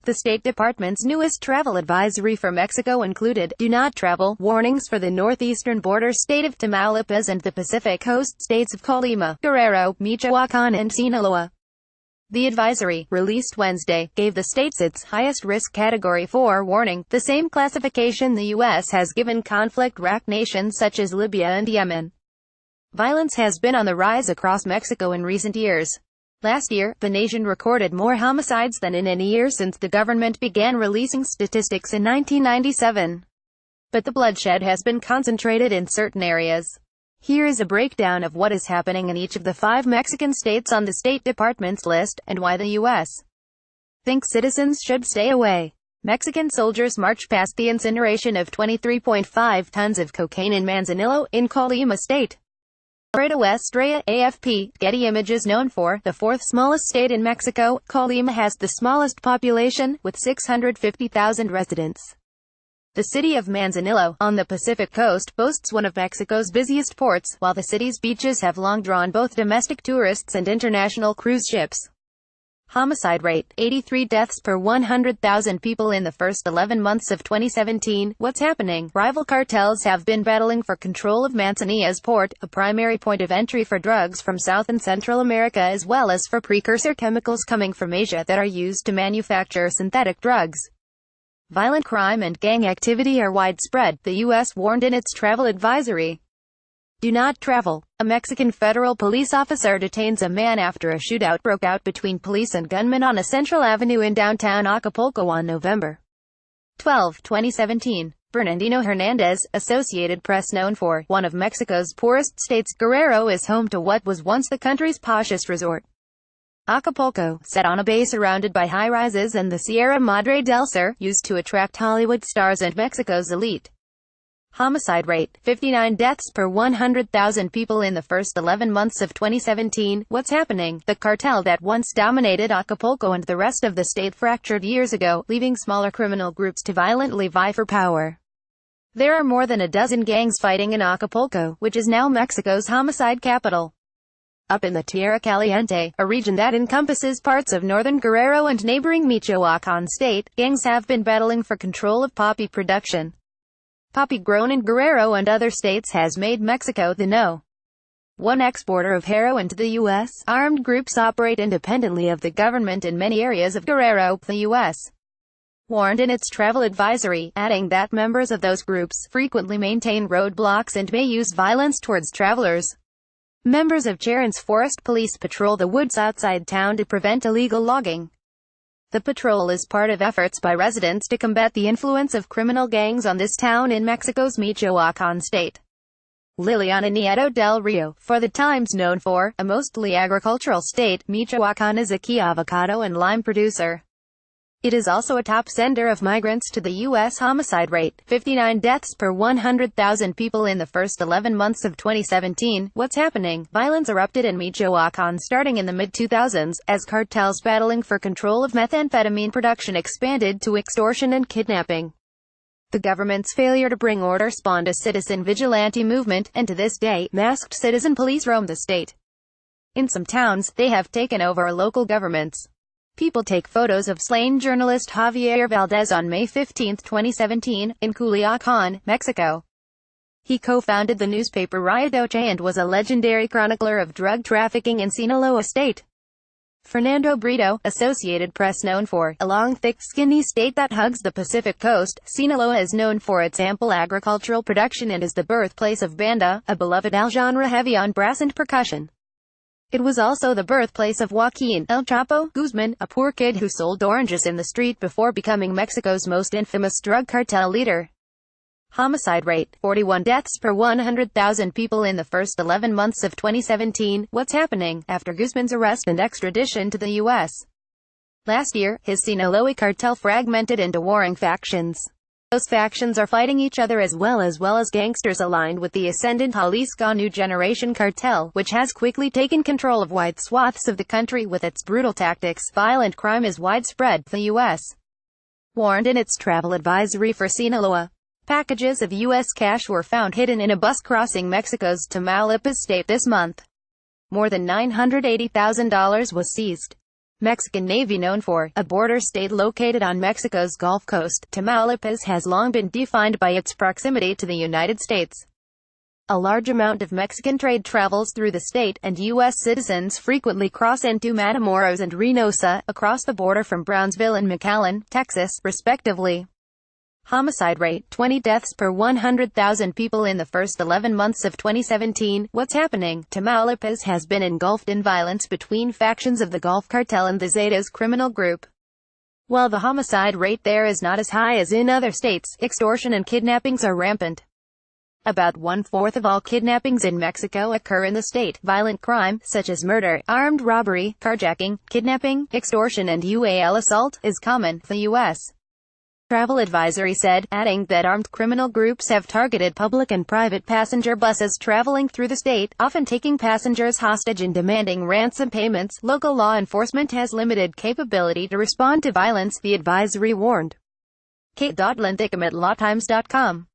The State Department's newest travel advisory for Mexico included "Do Not Travel" warnings for the northeastern border state of Tamaulipas and the Pacific Coast states of Colima, Guerrero, Michoacan and Sinaloa. The advisory, released Wednesday, gave the states its highest risk Category 4 warning, the same classification the U.S. has given conflict-racked nations such as Libya and Yemen. Violence has been on the rise across Mexico in recent years. Last year, the nation recorded more homicides than in any year since the government began releasing statistics in 1997. But the bloodshed has been concentrated in certain areas. Here is a breakdown of what is happening in each of the 5 Mexican states on the State Department's list, and why the U.S. thinks citizens should stay away. Mexican soldiers march past the incineration of 23.5 tons of cocaine in Manzanillo, in Colima State. Laredo Estrella, AFP, Getty Images. Known for the 4th smallest state in Mexico, Colima has the smallest population, with 650,000 residents. The city of Manzanillo, on the Pacific coast, boasts one of Mexico's busiest ports, while the city's beaches have long drawn both domestic tourists and international cruise ships. Homicide rate, 83 deaths per 100,000 people in the first 11 months of 2017. What's happening? Rival cartels have been battling for control of Manzanillo's port, a primary point of entry for drugs from South and Central America as well as for precursor chemicals coming from Asia that are used to manufacture synthetic drugs. Violent crime and gang activity are widespread, the U.S. warned in its travel advisory. Do not travel. A Mexican federal police officer detains a man after a shootout broke out between police and gunmen on a central avenue in downtown Acapulco on November 12, 2017. Bernardino Hernandez, Associated Press. Known for one of Mexico's poorest states, Guerrero is home to what was once the country's poshest resort. Acapulco, set on a bay surrounded by high-rises and the Sierra Madre del Sur, used to attract Hollywood stars and Mexico's elite. Homicide rate, 59 deaths per 100,000 people in the first 11 months of 2017. What's happening? The cartel that once dominated Acapulco and the rest of the state fractured years ago, leaving smaller criminal groups to violently vie for power. There are more than a dozen gangs fighting in Acapulco, which is now Mexico's homicide capital. Up in the Tierra Caliente, a region that encompasses parts of northern Guerrero and neighboring Michoacan state, gangs have been battling for control of poppy production. Poppy grown in Guerrero and other states has made Mexico the #1 exporter of heroin to the U.S. Armed groups operate independently of the government in many areas of Guerrero, the U.S. warned in its travel advisory, adding that members of those groups frequently maintain roadblocks and may use violence towards travelers. Members of Charon's Forest Police patrol the woods outside town to prevent illegal logging. The patrol is part of efforts by residents to combat the influence of criminal gangs on this town in Mexico's Michoacan state. Liliana Nieto del Rio, for the Times. Known for a mostly agricultural state, Michoacan is a key avocado and lime producer. It is also a top sender of migrants to the U.S. Homicide rate, 59 deaths per 100,000 people in the first 11 months of 2017. What's happening? Violence erupted in Michoacan starting in the mid-2000s, as cartels battling for control of methamphetamine production expanded to extortion and kidnapping. The government's failure to bring order spawned a citizen vigilante movement, and to this day, masked citizen police roam the state. In some towns, they have taken over local governments. People take photos of slain journalist Javier Valdez on May 15, 2017, in Culiacán, Mexico. He co-founded the newspaper Rayadoche and was a legendary chronicler of drug trafficking in Sinaloa state. Fernando Brito, Associated Press. Known for a long, thick, skinny state that hugs the Pacific coast, Sinaloa is known for its ample agricultural production and is the birthplace of banda, a beloved genre heavy on brass and percussion. It was also the birthplace of Joaquin El Chapo Guzman, a poor kid who sold oranges in the street before becoming Mexico's most infamous drug cartel leader. Homicide rate, 41 deaths per 100,000 people in the first 11 months of 2017. What's happening? After Guzman's arrest and extradition to the U.S. last year, his Sinaloa cartel fragmented into warring factions. Those factions are fighting each other as well as gangsters aligned with the ascendant Jalisco New Generation cartel, which has quickly taken control of wide swaths of the country with its brutal tactics. Violent crime is widespread, the U.S. warned in its travel advisory for Sinaloa. Packages of U.S. cash were found hidden in a bus crossing Mexico's Tamaulipas state this month. More than $980,000 was seized. Mexican Navy. Known for a border state located on Mexico's Gulf Coast, Tamaulipas has long been defined by its proximity to the United States. A large amount of Mexican trade travels through the state, and U.S. citizens frequently cross into Matamoros and Reynosa, across the border from Brownsville and McAllen, Texas, respectively. Homicide rate: 20 deaths per 100,000 people in the first 11 months of 2017. What's happening? Tamaulipas has been engulfed in violence between factions of the Gulf Cartel and the Zetas criminal group. While the homicide rate there is not as high as in other states, extortion and kidnappings are rampant. About one-fourth of all kidnappings in Mexico occur in the state. Violent crime, such as murder, armed robbery, carjacking, kidnapping, extortion and UAL assault, is common, the U.S. Travel Advisory said, adding that armed criminal groups have targeted public and private passenger buses traveling through the state, often taking passengers hostage and demanding ransom payments. Local law enforcement has limited capability to respond to violence, the advisory warned. Kate Dodland-Ickham at lawtimes.com.